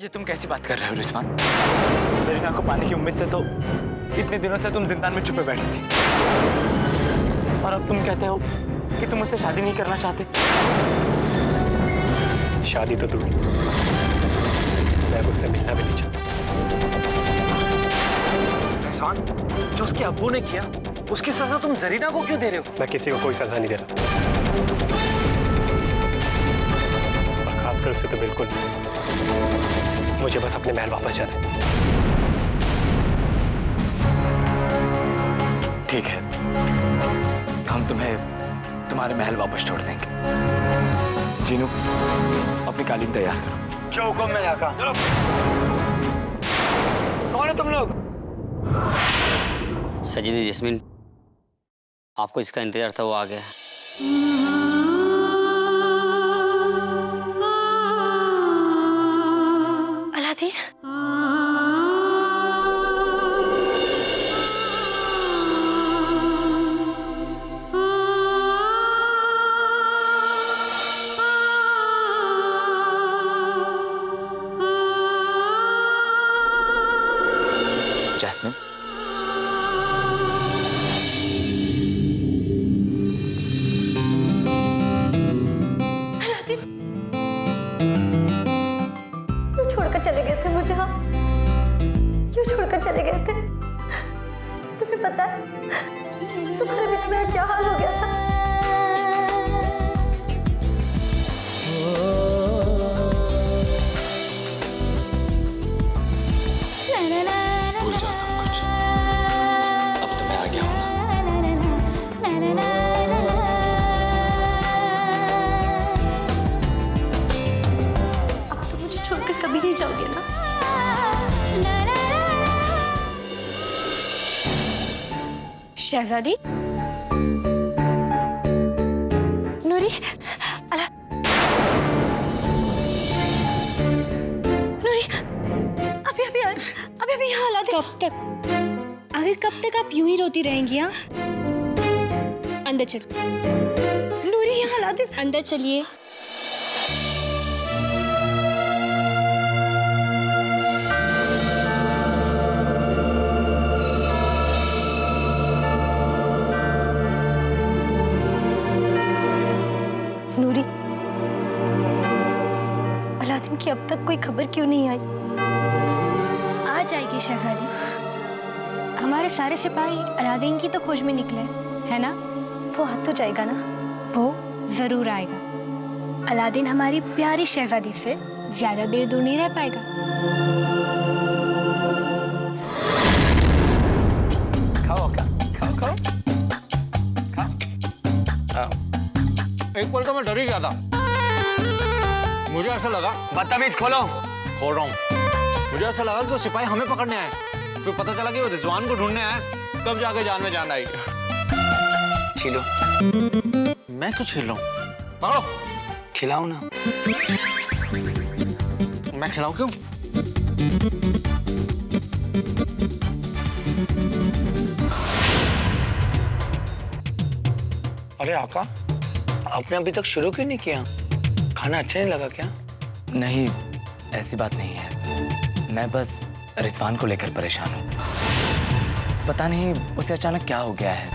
ये तुम कैसी बात कर रहे हो रिजवान? जरीना को पाने की उम्मीद से तो इतने दिनों से तुम जिंदान में छुपे बैठे थे, और अब तुम कहते हो कि तुम उससे शादी नहीं करना चाहते। शादी तो दूर, मैं उससे मिलना भी नहीं चाहता। रिजवान, जो उसके अब्बू ने किया उसकी सजा तुम जरीना को क्यों दे रहे हो? मैं किसी को कोई सजा नहीं दे रहा, और खासकर उससे तो बिल्कुल नहीं। मुझे बस अपने महल वापस जाना है। ठीक है, हम तुम्हें तुम्हारे महल वापस छोड़ देंगे। जीनू, अपनी कालीन तैयार करो। जो हुक्म में आका। चलो। कौन है तुम लोग? सजीदी जस्मीन, आपको इसका इंतजार था, वो आ गया। अलादीन, जैस्मिन, क्यों छोड़कर चले गए थे मुझे? हाँ, क्यों छोड़कर चले गए थे? तुम्हें पता है तुम्हारे बिना मेरा क्या हाल हो गया था? भूल जा सब कुछ, अब तो मैं आ गया हूं ना। अब तो मुझे छोड़कर कभी नहीं जाओगे ना? शहजादी, नूरी, अला, नूरी, अभी यहाँ ला दे। कब तक? आखिर कब तक आप यूं ही रोती रहेंगी? हाँ, अंदर चल। नूरी, यहाँ ला दे। अंदर चलिए। नूरी, अलादीन की अब तक कोई खबर क्यों नहीं आई? आ जाएगी शहजादी। हमारे सारे सिपाही अलादीन की तो खोज में निकले है ना? वो आ तो जाएगा ना? वो जरूर आएगा। अलादीन हमारी प्यारी शहजादी से ज्यादा देर दूर नहीं रह पाएगा। खाओ क्या? खाओ खाओ खाओ। एक पल तो मैं डर ही गया था। मुझे ऐसा लगा, बदतमीज खोलो। खोल रहा हूँ। मुझे ऐसा लगा कि वो सिपाही हमें पकड़ने आए, फिर पता चला कि वो रिजवान को ढूंढने आए, तब जाके जान में जान आई। छीलो। मैं क्यों छील रहा हूँ? पकड़ो। खिलाओ ना। मैं खिलाऊं क्यों? अरे आका, आपने अभी तक शुरू क्यों नहीं किया? खाना अच्छा नहीं लगा क्या? नहीं, ऐसी बात नहीं है। मैं बस रिजवान को लेकर परेशान हूँ। पता नहीं उसे अचानक क्या हो गया है,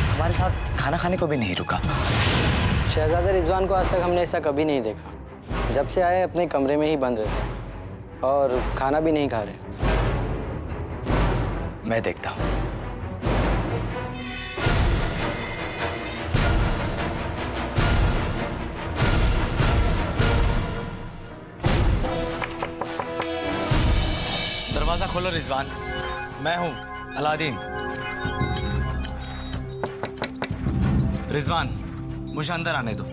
हमारे साथ खाना खाने को भी नहीं रुका। शहजादे रिजवान को आज तक हमने ऐसा कभी नहीं देखा। जब से आए अपने कमरे में ही बंद रहते हैं और खाना भी नहीं खा रहे। मैं देखता हूँ। दरवाजा खोलो रिजवान, मैं हूँ अलादीन। रिजवान, मुझे अंदर आने दो,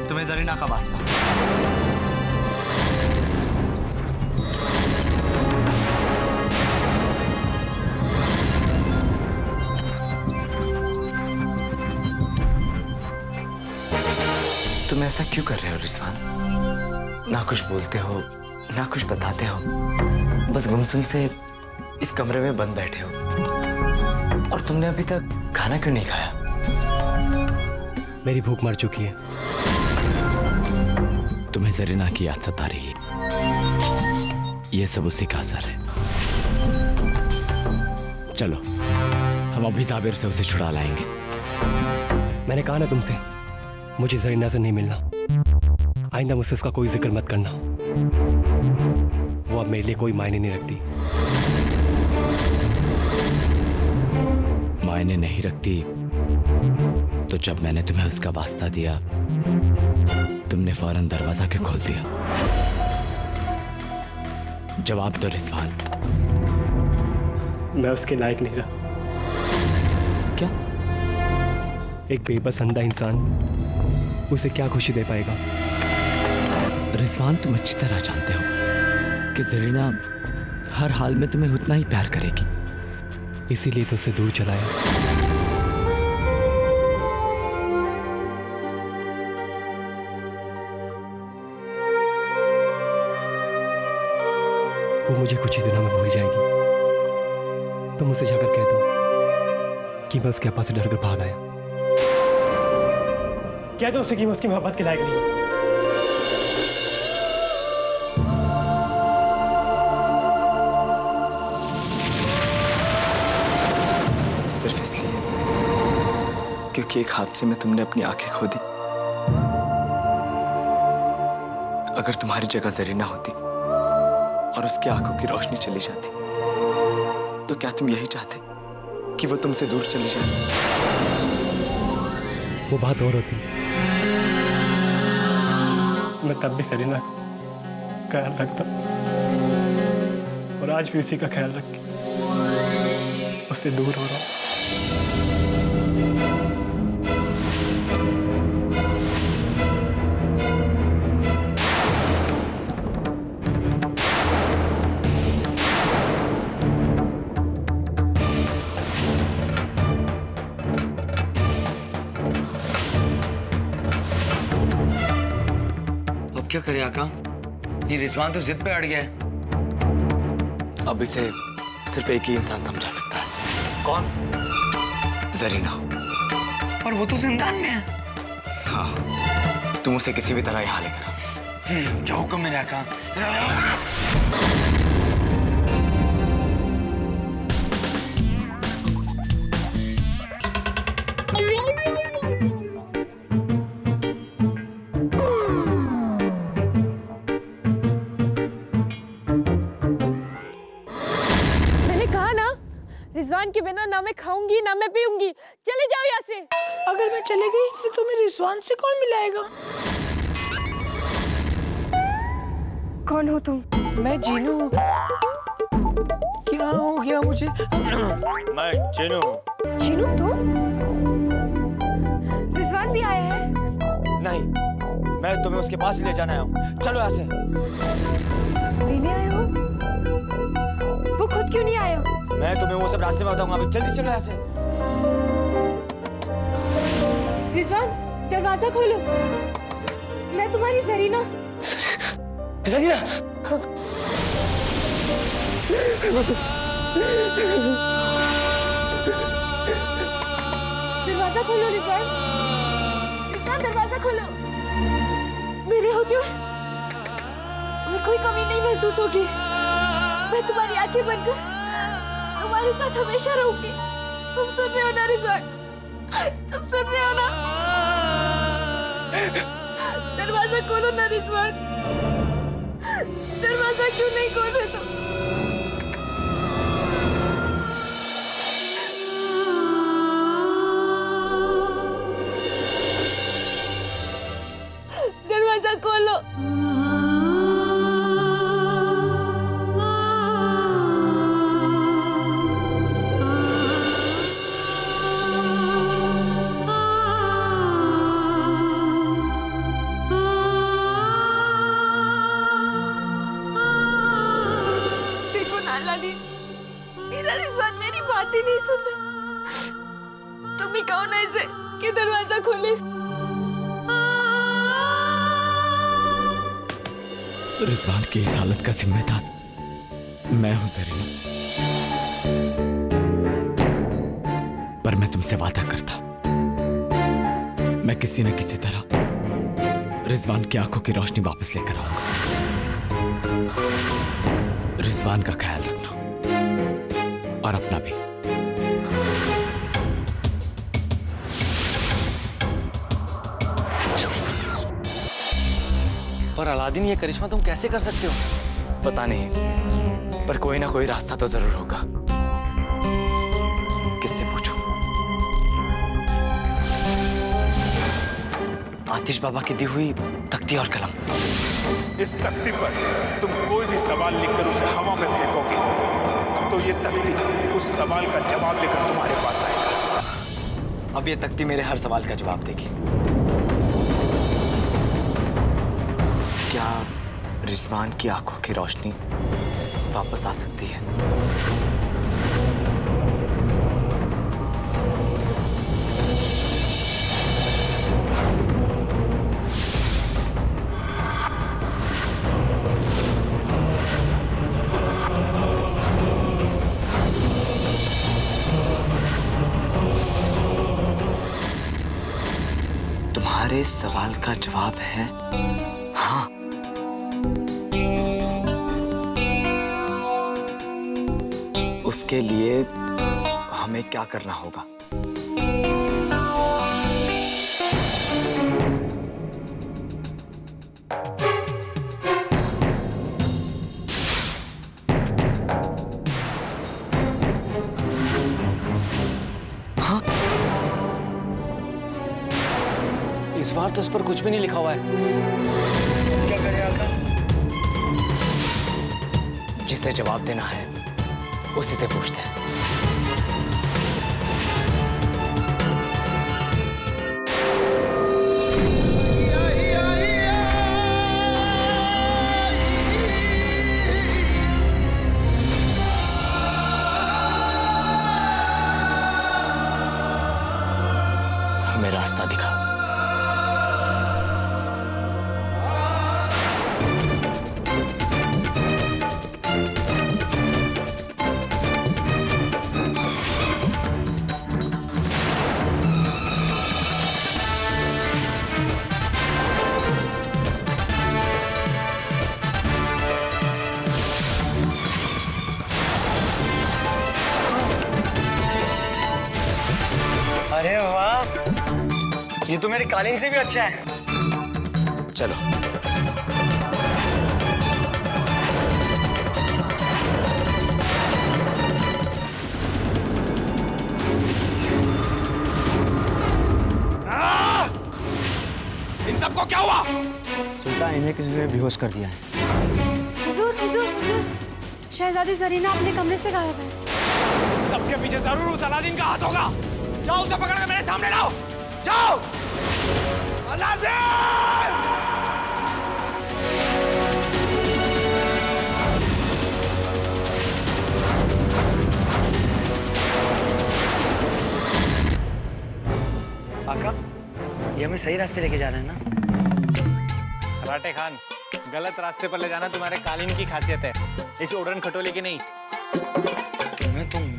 तुम्हें जरीना का वास्ता। तुम ऐसा क्यों कर रहे हो रिजवान? ना कुछ बोलते हो, ना कुछ बताते हो, बस गुमसुम से इस कमरे में बंद बैठे हो। और तुमने अभी तक खाना क्यों नहीं खाया? मेरी भूख मर चुकी है। तुम्हें जरीना की याद सता रही है। ये सब उसी का असर है। चलो हम अभी जाबिर से उसे छुड़ा लाएंगे। मैंने कहा ना तुमसे, मुझे जरीना से नहीं मिलना। आइंदा मुझसे उसका कोई जिक्र मत करना। वो अब मेरे लिए कोई मायने नहीं रखती। मायने नहीं रखती तो जब मैंने तुम्हें उसका वास्ता दिया तुमने फौरन दरवाजा क्यों खोल दिया? जवाब दो रिजवान। मैं उसके लायक नहीं रहा। क्या? एक बेबस अंधा इंसान उसे क्या खुशी दे पाएगा? रिजवान, तुम अच्छी तरह जानते हो कि जरीना हर हाल में तुम्हें उतना ही प्यार करेगी। इसीलिए तो उसे दूर चलाया। वो मुझे कुछ ही दिनों में भूल जाएगी। तुम उसे जाकर कह दो कि मैं उसके पास से डरकर भाग आया। कह दो उसे कि मैं उसकी मोहब्बत के लायक नहीं। सिर्फ इसलिए क्योंकि एक हादसे में तुमने अपनी आंखें खो दी। अगर तुम्हारी जगह जरीना होती और उसकी आंखों की रोशनी चली जाती तो क्या तुम यही चाहते कि वो तुमसे दूर चली जाए? वो बात और होती। मैं तब भी जरीना का ख्याल रखता और आज भी उसी का ख्याल रख के उससे दूर हो रहा हूं। अब क्या करे आका? ये रिजवान तो जिद पे अड़ गया है। अब इसे सिर्फ एक ही इंसान समझा सकता है। कौन? जरीना। पर वो तो जिंदान में है। हाँ, तुम उसे किसी भी तरह यहाँ लेकर आओ। जो हुक्म मेरे आका। रिजवान के बिना ना मैं खाऊंगी ना मैं पीऊंगी। चले जाओ यहाँ से। अगर मैं चले गई फिर तुम्हें रिजवान से कौन मिलाएगा? कौन हो तुम? मैं जीनू। क्या हो गया मुझे? मैं जीनू। जीनू तुम? रिजवान भी आया है? नहीं, मैं तुम्हें उसके पास ही ले जाना आया हूँ। चलो यहाँ से। लेने आए हो? वो खुद क्यों नहीं आया? मैं तुम्हें वो सब रास्ते में बताऊंगा। अभी जल्दी चलो यहाँ से। रिजवान, दरवाजा खोलो। मैं तुम्हारी जरीना। जरीना। दरवाजा खोलो रिजवान। रिजवान, दरवाजा खोलो। मेरे होते हुए हमें कोई कमी नहीं महसूस होगी। मैं तुम्हारी आंखें बनकर तुम्हारे साथ हमेशा रहूंगी। तुम सुन रहे हो ना रिजवान? तुम सुन रहे हो ना? दरवाजा खोलो ना रिजवान। दरवाजा क्यों नहीं खोल रहे तुम? दरवाजा खोलो। मेरा रिजवान मेरी बात ही नहीं सुन रहा। तुम ही कहो ना इसे कि दरवाजा खोले। रिजवान की इस हालत का जिम्मेदार मैं हूं जरीना। पर मैं तुमसे वादा करता मैं किसी न किसी तरह रिजवान की आंखों की रोशनी वापस लेकर आऊंगा। रिजवान का ख्याल रखना और अपना भी। पर अलादीन, ये करिश्मा तुम कैसे कर सकते हो? पता नहीं, पर कोई ना कोई रास्ता तो जरूर होगा। किससे पूछूं? आतिश बाबा की दी हुई तख्ती और कलम। इस तख्ती पर तुम कोई भी सवाल लिखकर उसे हवा में फेंकोगे तो ये तख्ती उस सवाल का जवाब लेकर तुम्हारे पास आएगा। अब ये तख्ती मेरे हर सवाल का जवाब देगी। क्या रिजवान की आंखों की रोशनी वापस आ सकती है? तुम्हारे सवाल का जवाब है हाँ। उसके लिए हमें क्या करना होगा? हाँ? इस बार तो इस पर कुछ भी नहीं लिखा हुआ है। क्या करें आका? जिसे जवाब देना है उसी से पूछते हैं। हमें रास्ता दिखा। अरे वाह, ये तो मेरी कालीन से भी अच्छा है। चलो। इन सबको क्या हुआ? सुल्तान, इन्हें किसी ने बेहोश कर दिया है। हुजूर हुजूर हुजूर, शहजादी जरीना अपने कमरे से गायब है। सबके पीछे जरूर उस अलादीन का हाथ होगा। जाओ उसे पकड़ के मेरे सामने लाओ। जाओ। अलादीन! आका, ये हमें सही रास्ते लेके जा रहे हैं ना? कराटे खान, गलत रास्ते पर ले जाना तुम्हारे कालीन की खासियत है, इस उड़न खटोले की नहीं।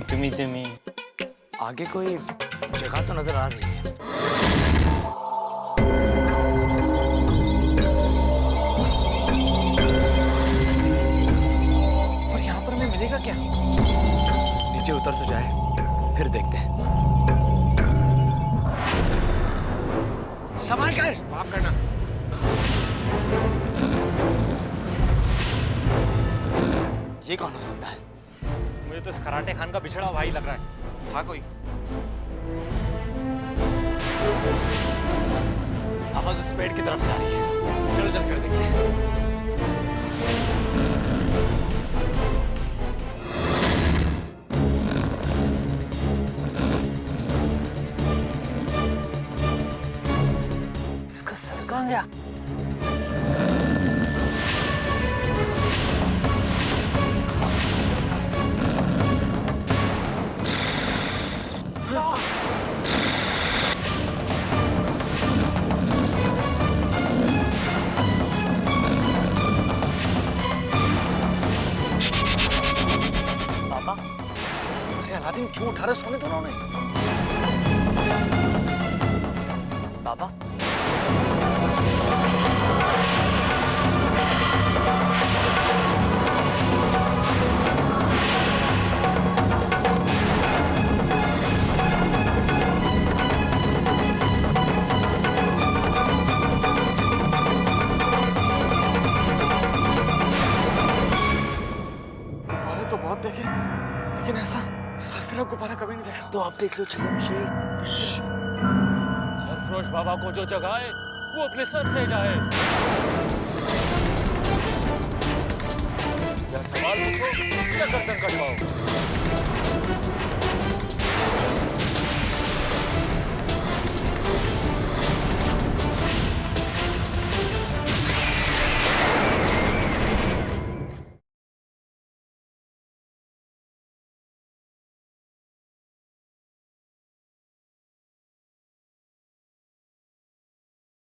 तुम्हें आगे कोई जगह तो नजर आ रही है। और यहाँ पर हमें मिलेगा क्या? नीचे उतर तो जाए, फिर देखते हैं। संभाल कर। माफ करना। ये कौन हो सकता है? मुझे तो इस कराटे खान का बिछड़ा भाई लग रहा है। था कोई? आवाज उस पेड़ की तरफ से आ रही है। चलो चल कर देखते हैं। इसका सर कहाँ गया? अलादीन क्यों उठा रहे? सोने दो ना उन्हें। बाबा, लेकिन ऐसा सरफिरा गुब्बारा कभी नहीं देखा। तो आप देख लो चिलम शेख। सरफरोश बाबा को जो जगाए वो अपने सर से जाए।